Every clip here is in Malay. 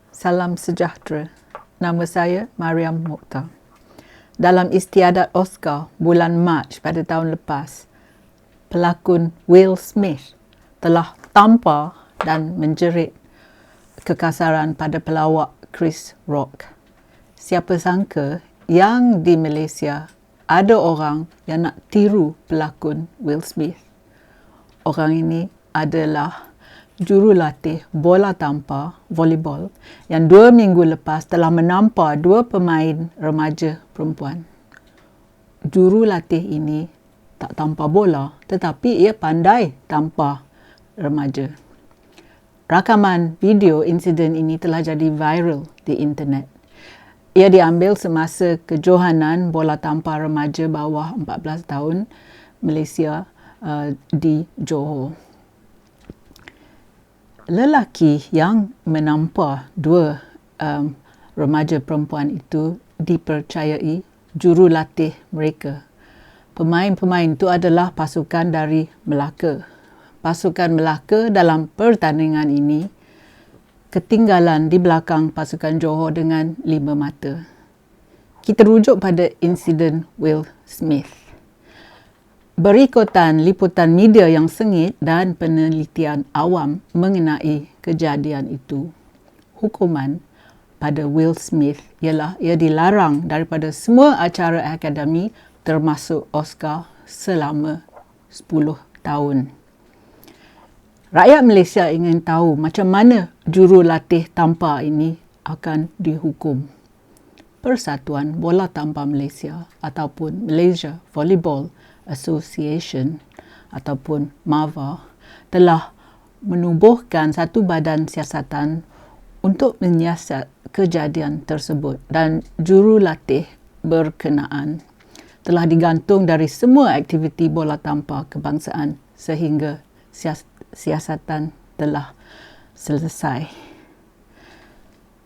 Salam sejahtera. Nama saya Mariam Mokhtar. Dalam istiadat Oscar bulan Mac pada tahun lepas, pelakon Will Smith telah tampar dan menjerit kekasaran pada pelawak Chris Rock. Siapa sangka yang di Malaysia ada orang yang nak tiru pelakon Will Smith. Orang ini adalah jurulatih bola tampar volleyball yang 2 minggu lepas telah menampar 2 pemain remaja perempuan. Jurulatih ini tak tampar bola, tetapi ia pandai tampar remaja. Rakaman video insiden ini telah jadi viral di internet. Ia diambil semasa kejohanan bola tampar remaja bawah 14 tahun Malaysia di Johor. Lelaki yang menampar 2 remaja perempuan itu dipercayai jurulatih mereka. Pemain-pemain itu adalah pasukan dari Melaka. Pasukan Melaka dalam pertandingan ini ketinggalan di belakang pasukan Johor dengan 5 mata. Kita rujuk pada insiden Will Smith. Berikutan liputan media yang sengit dan penelitian awam mengenai kejadian itu, hukuman pada Will Smith ialah ia dilarang daripada semua acara akademi termasuk Oscar selama 10 tahun. Rakyat Malaysia ingin tahu macam mana jurulatih tampar ini akan dihukum. Persatuan Bola Tampar Malaysia ataupun Malaysia Volleyball Association ataupun MAVA telah menubuhkan satu badan siasatan untuk menyiasat kejadian tersebut, dan jurulatih berkenaan telah digantung dari semua aktiviti bola tampar kebangsaan sehingga siasatan telah selesai.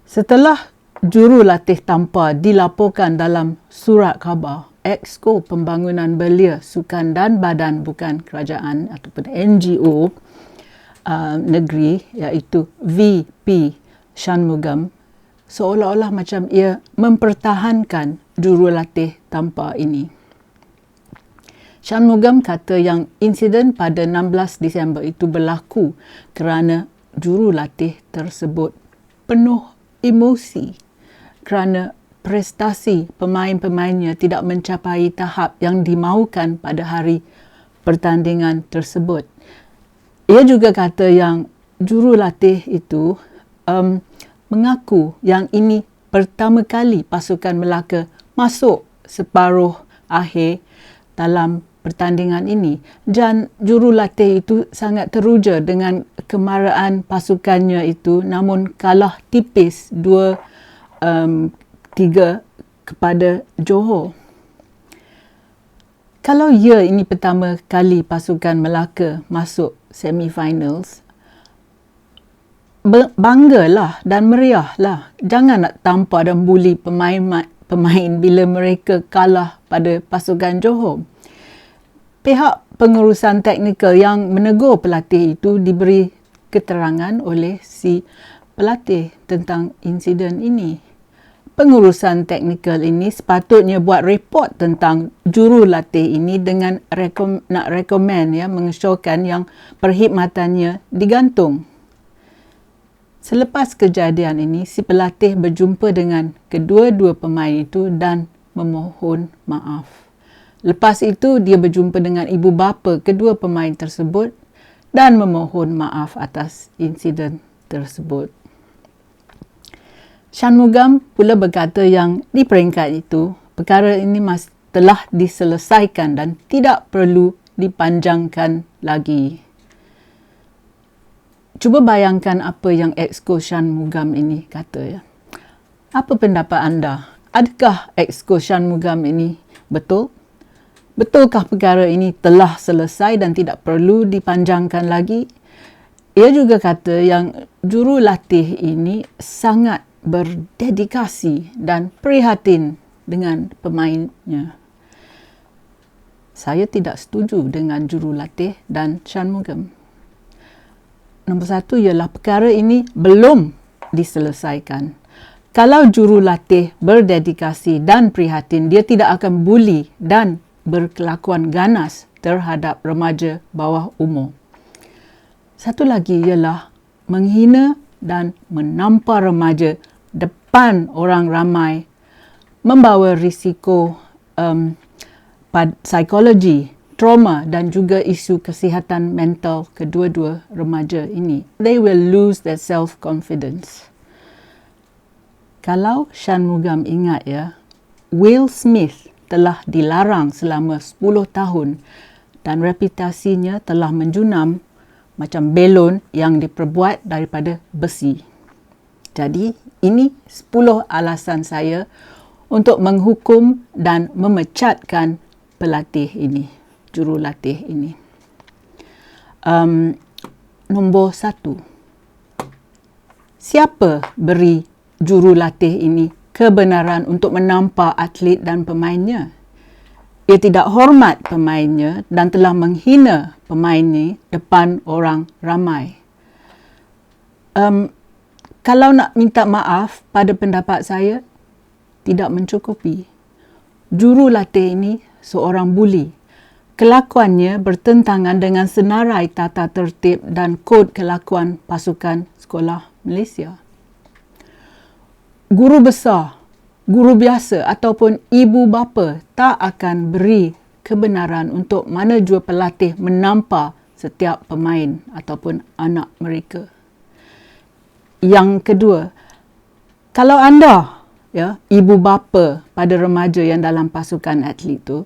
Setelah jurulatih tampar dilaporkan dalam surat khabar, Exco Pembangunan Belia Sukan dan Badan Bukan Kerajaan ataupun NGO negeri, iaitu VP Shanmugam, seolah-olah macam ia mempertahankan jurulatih tampar ini. Shanmugam kata yang insiden pada 16 Disember itu berlaku kerana jurulatih tersebut penuh emosi kerana prestasi pemain-pemainnya tidak mencapai tahap yang dimaukan pada hari pertandingan tersebut. Ia juga kata yang jurulatih itu mengaku yang ini pertama kali pasukan Melaka masuk separuh akhir dalam pertandingan ini, dan jurulatih itu sangat teruja dengan kemarahan pasukannya itu, namun kalah tipis 2-3 kepada Johor. Kalau ini pertama kali pasukan Melaka masuk semi-finals, banggalah dan meriahlah. Jangan nak tampar dan buli pemain bila mereka kalah pada pasukan Johor. Pihak pengurusan teknikal yang menegur pelatih itu diberi keterangan oleh si pelatih tentang insiden ini. Pengurusan teknikal ini sepatutnya buat report tentang jurulatih ini dengan nak rekomen mengesyorkan yang perkhidmatannya digantung. Selepas kejadian ini, si pelatih berjumpa dengan kedua-dua pemain itu dan memohon maaf. Lepas itu, dia berjumpa dengan ibu bapa kedua pemain tersebut dan memohon maaf atas insiden tersebut. Shanmugam pula berkata yang di peringkat itu, perkara ini telah diselesaikan dan tidak perlu dipanjangkan lagi. Cuba bayangkan apa yang Exco Shanmugam ini kata. Apa pendapat anda? Adakah Exco Shanmugam ini betul? Betulkah perkara ini telah selesai dan tidak perlu dipanjangkan lagi? Ia juga kata yang jurulatih ini sangat berdedikasi dan prihatin dengan pemainnya. Saya tidak setuju dengan jurulatih dan Shanmugam. Nombor 1 ialah perkara ini belum diselesaikan. Kalau jurulatih berdedikasi dan prihatin, dia tidak akan bully dan berkelakuan ganas terhadap remaja bawah umur. Satu lagi ialah menghina dan menampar remaja depan orang ramai membawa risiko psikologi, trauma dan juga isu kesihatan mental kedua-dua remaja ini. They will lose their self-confidence. Kalau Shanmugam ingat ya, Will Smith telah dilarang selama 10 tahun dan reputasinya telah menjunam macam belon yang diperbuat daripada besi. Jadi, ini 10 alasan saya untuk menghukum dan memecatkan pelatih ini, jurulatih ini. Nombor 1. Siapa beri jurulatih ini kebenaran untuk menampar atlet dan pemainnya? Ia tidak hormat pemainnya dan telah menghina pemainnya depan orang ramai. Kalau nak minta maaf, pada pendapat saya, tidak mencukupi. Jurulatih ini seorang buli. Kelakuannya bertentangan dengan senarai tata tertib dan kod kelakuan pasukan sekolah Malaysia. Guru besar, guru biasa ataupun ibu bapa tak akan beri kebenaran untuk mana jua pelatih menampar setiap pemain ataupun anak mereka. Yang kedua, kalau anda, ibu bapa pada remaja yang dalam pasukan atlet tu,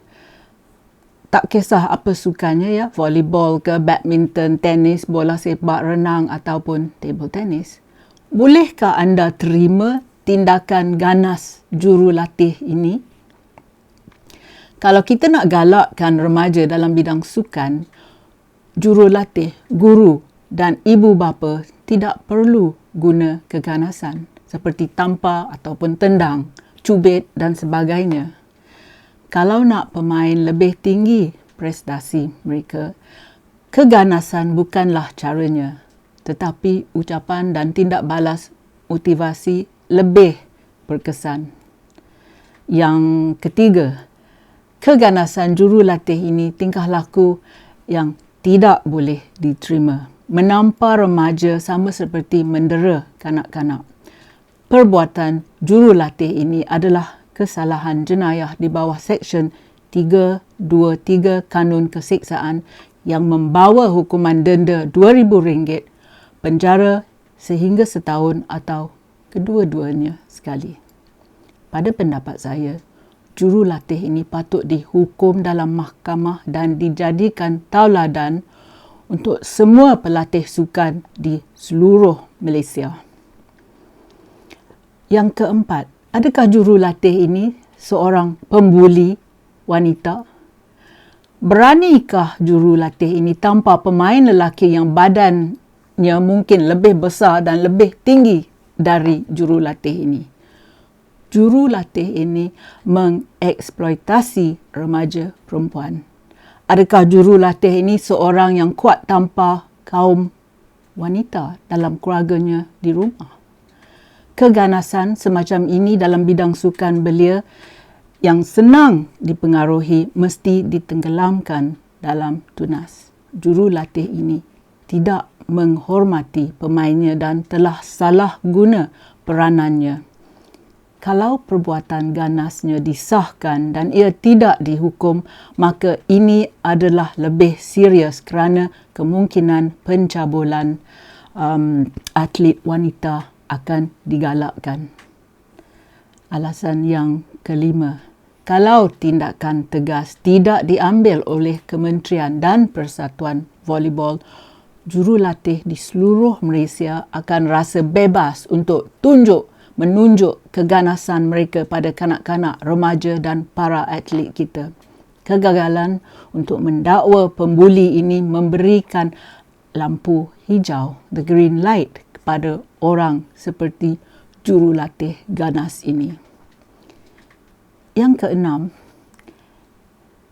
tak kisah apa sukanya volleyball ke, badminton, tenis, bola sepak, renang ataupun table tennis, bolehkah anda terima tindakan ganas jurulatih ini? Kalau kita nak galakkan remaja dalam bidang sukan, jurulatih, guru dan ibu bapa tidak perlu guna keganasan seperti tampar ataupun tendang, cubit dan sebagainya. Kalau nak pemain lebih tinggi prestasi mereka, keganasan bukanlah caranya, tetapi ucapan dan tindak balas motivasi lebih berkesan. Yang ketiga, keganasan jurulatih ini tingkah laku yang tidak boleh diterima. Menampar remaja sama seperti mendera kanak-kanak. Perbuatan jurulatih ini adalah kesalahan jenayah di bawah Seksyen 323 Kanun Keseksaan yang membawa hukuman denda RM2,000, penjara sehingga setahun atau kedua-duanya sekali. Pada pendapat saya, jurulatih ini patut dihukum dalam mahkamah dan dijadikan tauladan untuk semua pelatih sukan di seluruh Malaysia. Yang keempat, adakah jurulatih ini seorang pembuli wanita? Beranikah jurulatih ini tampar pemain lelaki yang badannya mungkin lebih besar dan lebih tinggi dari jurulatih ini? Jurulatih ini mengeksploitasi remaja perempuan. Adakah jurulatih ini seorang yang kuat tanpa kaum wanita dalam keluarganya di rumah? Keganasan semacam ini dalam bidang sukan belia yang senang dipengaruhi mesti ditenggelamkan dalam tunas. Jurulatih ini tidak menghormati pemainnya dan telah salah guna peranannya. Kalau perbuatan ganasnya disahkan dan ia tidak dihukum, maka ini adalah lebih serius kerana kemungkinan pencabulan atlet wanita akan digalakkan. Alasan yang kelima, kalau tindakan tegas tidak diambil oleh Kementerian dan Persatuan Volleyball, jurulatih di seluruh Malaysia akan rasa bebas untuk menunjuk keganasan mereka pada kanak-kanak, remaja dan para atlet kita. Kegagalan untuk mendakwa pembuli ini memberikan lampu hijau, the green light, kepada orang seperti jurulatih ganas ini. Yang keenam,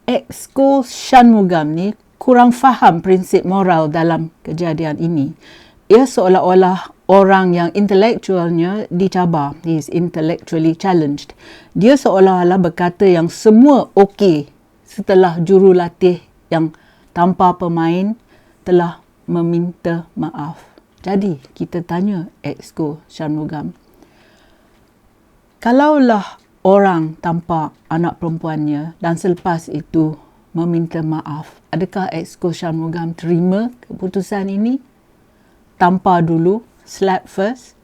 Exco Shanmugam ni kurang faham prinsip moral dalam kejadian ini. Ia seolah-olah orang yang intelektualnya dicabar. He is intellectually challenged. Dia seolah-olah berkata yang semua okey setelah jurulatih yang tanpa pemain telah meminta maaf. Jadi, kita tanya Exco Shanmugam, kalaulah orang tampak anak perempuannya dan selepas itu meminta maaf, adakah Exco Shanmugam terima keputusan ini tanpa dulu slap first,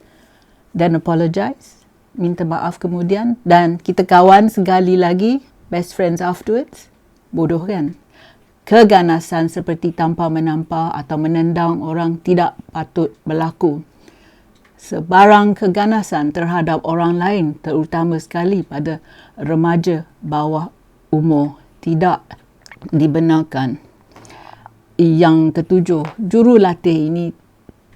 then apologize, minta maaf kemudian, dan kita kawan sekali lagi, best friends afterwards? Bodoh kan? Keganasan seperti tanpa menampar atau menendang orang tidak patut berlaku. Sebarang keganasan terhadap orang lain, terutama sekali pada remaja bawah umur, tidak dibenarkan. Yang ketujuh, jurulatih ini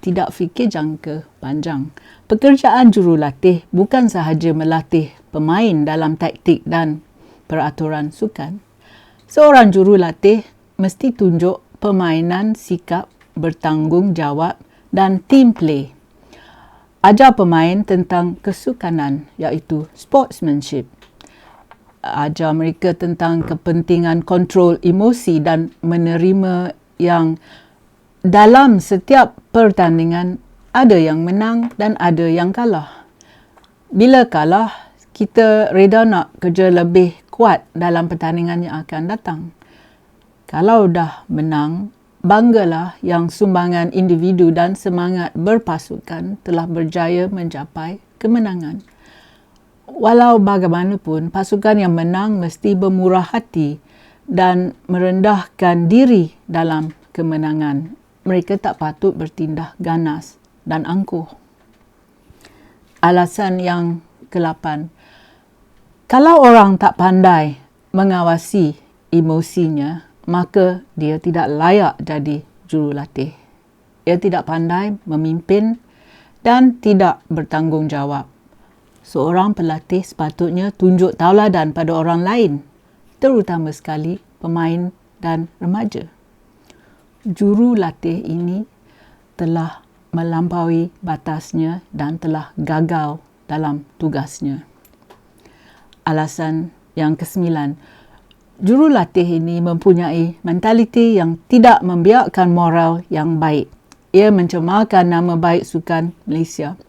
tidak fikir jangka panjang. Pekerjaan jurulatih bukan sahaja melatih pemain dalam taktik dan peraturan sukan. Seorang jurulatih mesti tunjuk permainan, sikap, bertanggungjawab dan team play. Ajar pemain tentang kesukanan iaitu sportsmanship. Ajar mereka tentang kepentingan kontrol emosi dan menerima yang dalam setiap pertandingan ada yang menang dan ada yang kalah. Bila kalah, kita reda nak kerja lebih kuat dalam pertandingan yang akan datang. Kalau dah menang, banggalah yang sumbangan individu dan semangat berpasukan telah berjaya mencapai kemenangan. Walau bagaimanapun, pasukan yang menang mesti bermurah hati dan merendahkan diri dalam kemenangan. Mereka tak patut bertindak ganas dan angkuh. Alasan yang ke-8. Kalau orang tak pandai mengawasi emosinya, maka dia tidak layak jadi jurulatih. Ia tidak pandai memimpin dan tidak bertanggungjawab. Seorang pelatih sepatutnya tunjuk tauladan pada orang lain, terutama sekali pemain dan remaja. Jurulatih ini telah melampaui batasnya dan telah gagal dalam tugasnya. Alasan yang ke-9. Jurulatih ini mempunyai mentaliti yang tidak membiarkan moral yang baik. Ia mencemarkan nama baik sukan Malaysia.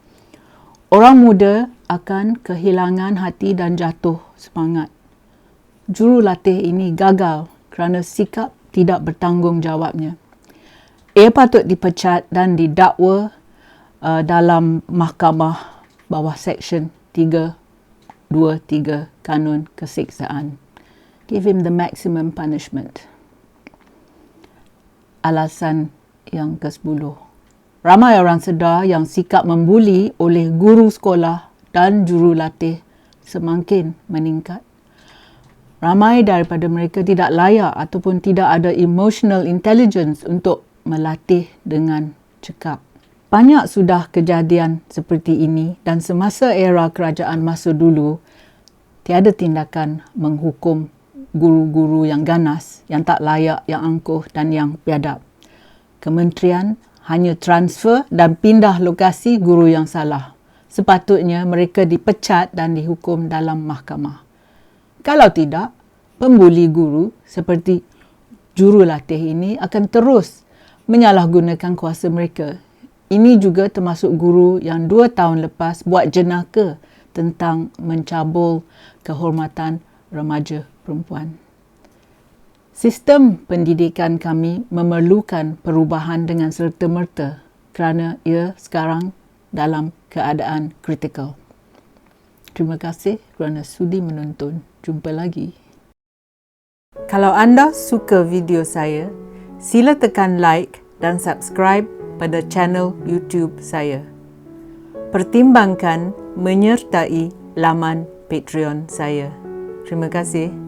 Orang muda akan kehilangan hati dan jatuh semangat. Jurulatih ini gagal kerana sikap tidak bertanggungjawabnya. Ia patut dipecat dan didakwa dalam mahkamah bawah Seksyen 323 Kanun Keseksaan. Give him the maximum punishment. Alasan yang ke-10. Ramai orang sedar yang sikap membuli oleh guru sekolah dan jurulatih semakin meningkat. Ramai daripada mereka tidak layak ataupun tidak ada emotional intelligence untuk melatih dengan cekap. Banyak sudah kejadian seperti ini dan semasa era kerajaan masa dulu, tiada tindakan menghukum guru-guru yang ganas, yang tak layak, yang angkuh dan yang biadab. Kementerian hanya transfer dan pindah lokasi guru yang salah. Sepatutnya mereka dipecat dan dihukum dalam mahkamah. Kalau tidak, pembuli guru seperti jurulatih ini akan terus menyalahgunakan kuasa mereka. Ini juga termasuk guru yang 2 tahun lepas buat jenaka tentang mencabul kehormatan remaja perempuan. Sistem pendidikan kami memerlukan perubahan dengan serta-merta kerana ia sekarang dalam keadaan kritikal. Terima kasih kerana sudi menonton. Jumpa lagi. Kalau anda suka video saya, sila tekan like dan subscribe pada channel YouTube saya. Pertimbangkan menyertai laman Patreon saya. Terima kasih.